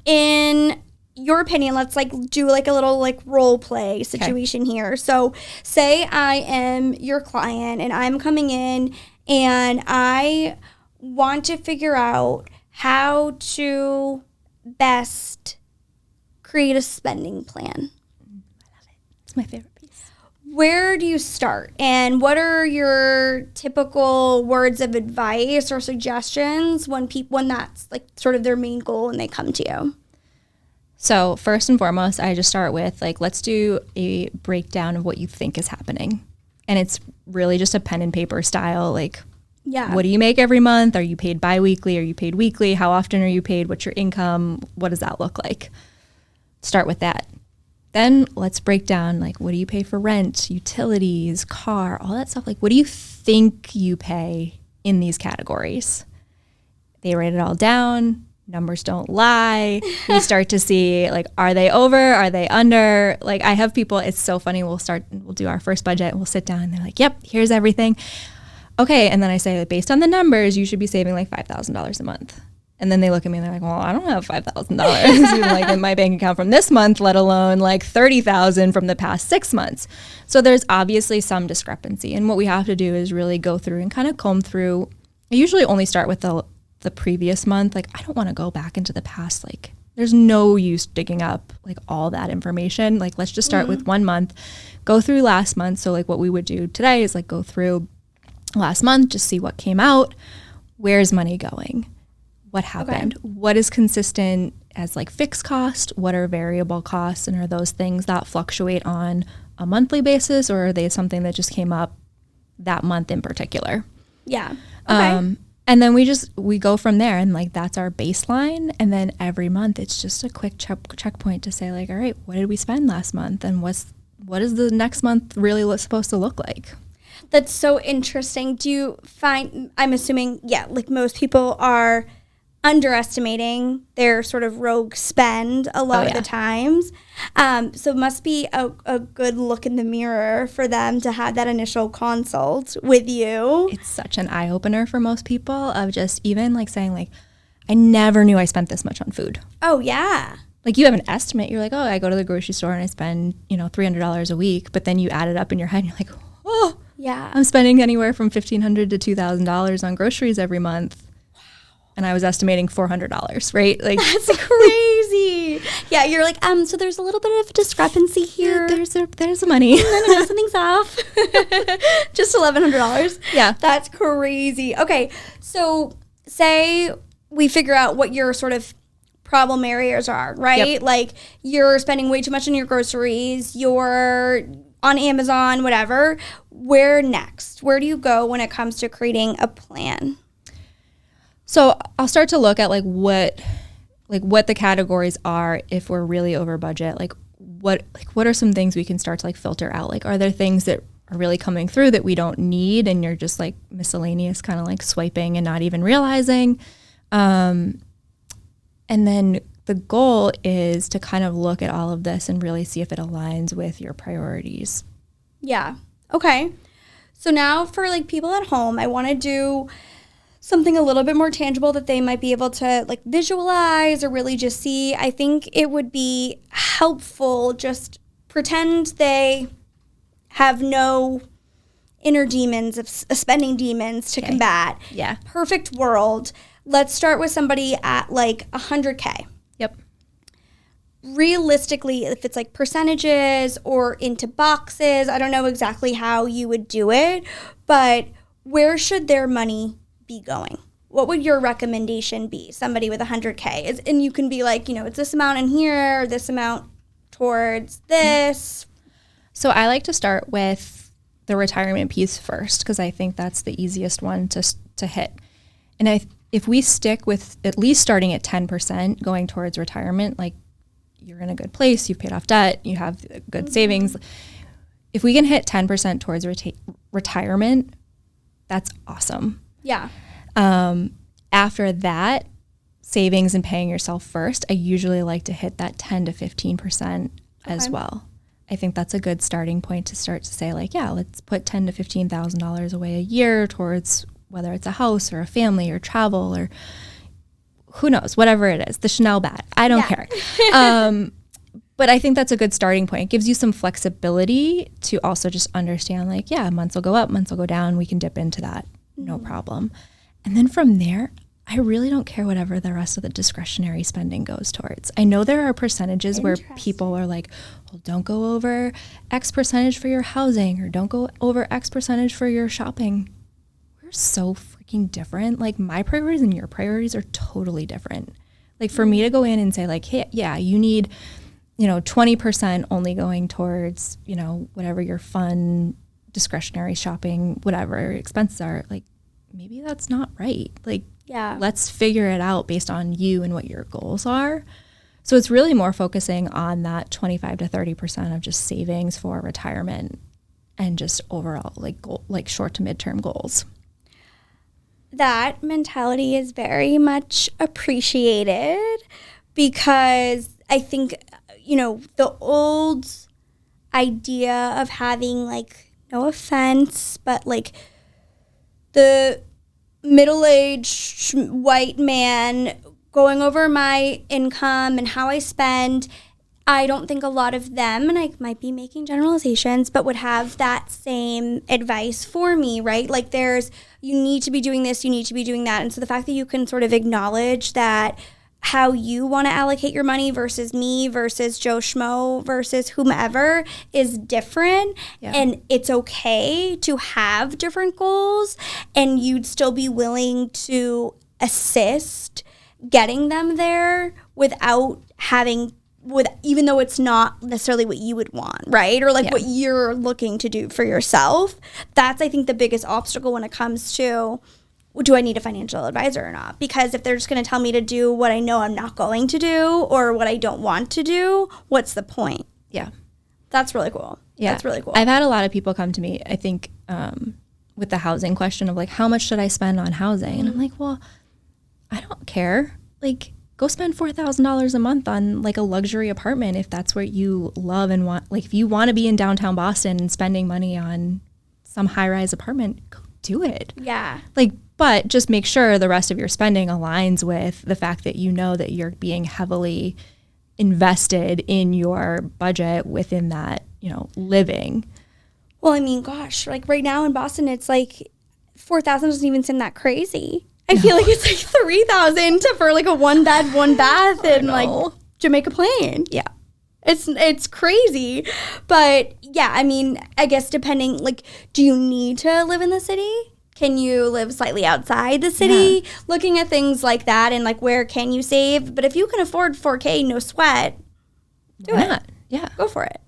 in your opinion, let's like do like a little like role play situation here. So say I am your client and I'm coming in and I want to figure out how to best create a spending plan. I love it. It's my favorite piece. Where do you start? And what are your typical words of advice or suggestions when that's like sort of their main goal and they come to you? So first and foremost, I just start with like, let's do a breakdown of what you think is happening. And it's really just a pen and paper style. Like, what do you make every month? Are you paid biweekly? Are you paid weekly? How often are you paid? What's your income? What does that look like? Start with that. Then let's break down, like, what do you pay for rent, utilities, car, all that stuff? Like, what do you think you pay in these categories? They write it all down. Numbers don't lie. We start to see, like, are they over? Are they under? Like, I have people, it's so funny. We'll do our first budget and we'll sit down and they're like, yep, here's everything. Okay. And then I say, based on the numbers, you should be saving like $5,000 a month. And then they look at me and they're like, well, I don't have $5,000 like in my bank account from this month, let alone like $30,000 from the past 6 months. So there's obviously some discrepancy. And what we have to do is really go through and kind of comb through. I usually only start with the previous month. Like, I don't want to go back into the past. Like, there's no use digging up like all that information. Like, let's just start with 1 month, go through last month. So like what we would do today is like go through last month, just see what came out. Where's money going? What happened? Okay. What is consistent as like fixed cost? What are variable costs? And are those things that fluctuate on a monthly basis, or are they something that just came up that month in particular? Yeah. Okay. And then we go from there, and like that's our baseline. And then every month it's just a quick checkpoint to say like, all right, what did we spend last month, and what is the next month really supposed to look like? That's so interesting. Do you find, I'm assuming, like most people are underestimating their sort of rogue spend a lot of the times. So it must be a good look in the mirror for them to have that initial consult with you. It's such an eye-opener for most people of just even like saying like, I never knew I spent this much on food. Oh, yeah. Like you have an estimate. You're like, oh, I go to the grocery store and I spend, $300 a week. But then you add it up in your head and you're like, oh, yeah, I'm spending anywhere from $1,500 to $2,000 on groceries every month. And I was estimating $400, right? Like that's crazy. Yeah, you're like, so there's a little bit of discrepancy here. Yeah, there's the money. Something's off. Just $1,100. Yeah. That's crazy. Okay, so say we figure out what your sort of problem areas are, right? Yep. Like you're spending way too much on your groceries, you're on Amazon, whatever. Where next? Where do you go when it comes to creating a plan? So I'll start to look at what the categories are if we're really over budget. What are some things we can start to filter out? Like, are there things that are really coming through that we don't need and you're just like miscellaneous kind of like swiping and not even realizing? And then the goal is to kind of look at all of this and really see if it aligns with your priorities. Yeah. Okay. So now for people at home, I want to do something a little bit more tangible that they might be able to visualize or really just see. I think it would be helpful just pretend they have no inner demons of spending demons to combat. Yeah. Perfect world. Let's start with somebody at $100K. Yep. Realistically, if it's percentages or into boxes, I don't know exactly how you would do it, but where should their money be going? What would your recommendation be? Somebody with $100K, and you can be it's this amount in here, this amount towards this. So I like to start with the retirement piece first because I think that's the easiest one to hit. And if we stick with at least starting at 10% going towards retirement, you're in a good place, you've paid off debt, you have good savings. If we can hit 10% towards retirement, that's awesome. Yeah. After that, savings and paying yourself first, I usually like to hit that 10 to 15% as well. I think that's a good starting point to start to say let's put $10,000 to $15,000 away a year towards whether it's a house or a family or travel or who knows, whatever it is, the Chanel bag. I don't care. But I think that's a good starting point. It gives you some flexibility to also just understand, like, yeah, months will go up, months will go down. We can dip into that. No problem. And then from there, I really don't care whatever the rest of the discretionary spending goes towards. I know there are percentages where people are like, well, don't go over X percentage for your housing, or don't go over X percentage for your shopping. We're so freaking different. Like, my priorities and your priorities are totally different. Like, for me to go in and say, like, hey, yeah, you need, 20% only going towards, whatever your fun discretionary shopping, whatever expenses are, like, maybe that's not right. Like, yeah, let's figure it out based on you and what your goals are. So it's really more focusing on that 25 to 30% of just savings for retirement and just overall like short to midterm goals. That mentality is very much appreciated, because I think, the old idea of having, like, no offense, but like the middle-aged white man going over my income and how I spend, I don't think a lot of them, and I might be making generalizations, but would have that same advice for me, right? Like, you need to be doing this, you need to be doing that. And so the fact that you can sort of acknowledge that how you want to allocate your money versus me versus Joe Schmo versus whomever is different. Yeah. And it's okay to have different goals, and you'd still be willing to assist getting them there without even though it's not necessarily what you would want, right? Or like what you're looking to do for yourself. That's, I think, the biggest obstacle when it comes to, do I need a financial advisor or not? Because if they're just going to tell me to do what I know I'm not going to do, or what I don't want to do, what's the point? Yeah. That's really cool. Yeah. That's really cool. I've had a lot of people come to me, I think, with the housing question of like, how much should I spend on housing? And I'm like, well, I don't care. Like, go spend $4,000 a month on like a luxury apartment if that's what you love and want. Like, if you want to be in downtown Boston and spending money on some high-rise apartment, go do it. Yeah. Like, but just make sure the rest of your spending aligns with the fact that you know that you're being heavily invested in your budget within that, living. Well, I mean, gosh, like right now in Boston, it's like 4,000 doesn't even seem that crazy. I feel like it's like 3,000 for like a one bed, one bath in like Jamaica Plain. Yeah. It's crazy. But yeah, I mean, I guess depending, like, do you need to live in the city? Can you live slightly outside the city? Yeah. Looking at things like that and like, where can you save? But if you can afford $4K, no sweat, do it. Yeah. Go for it.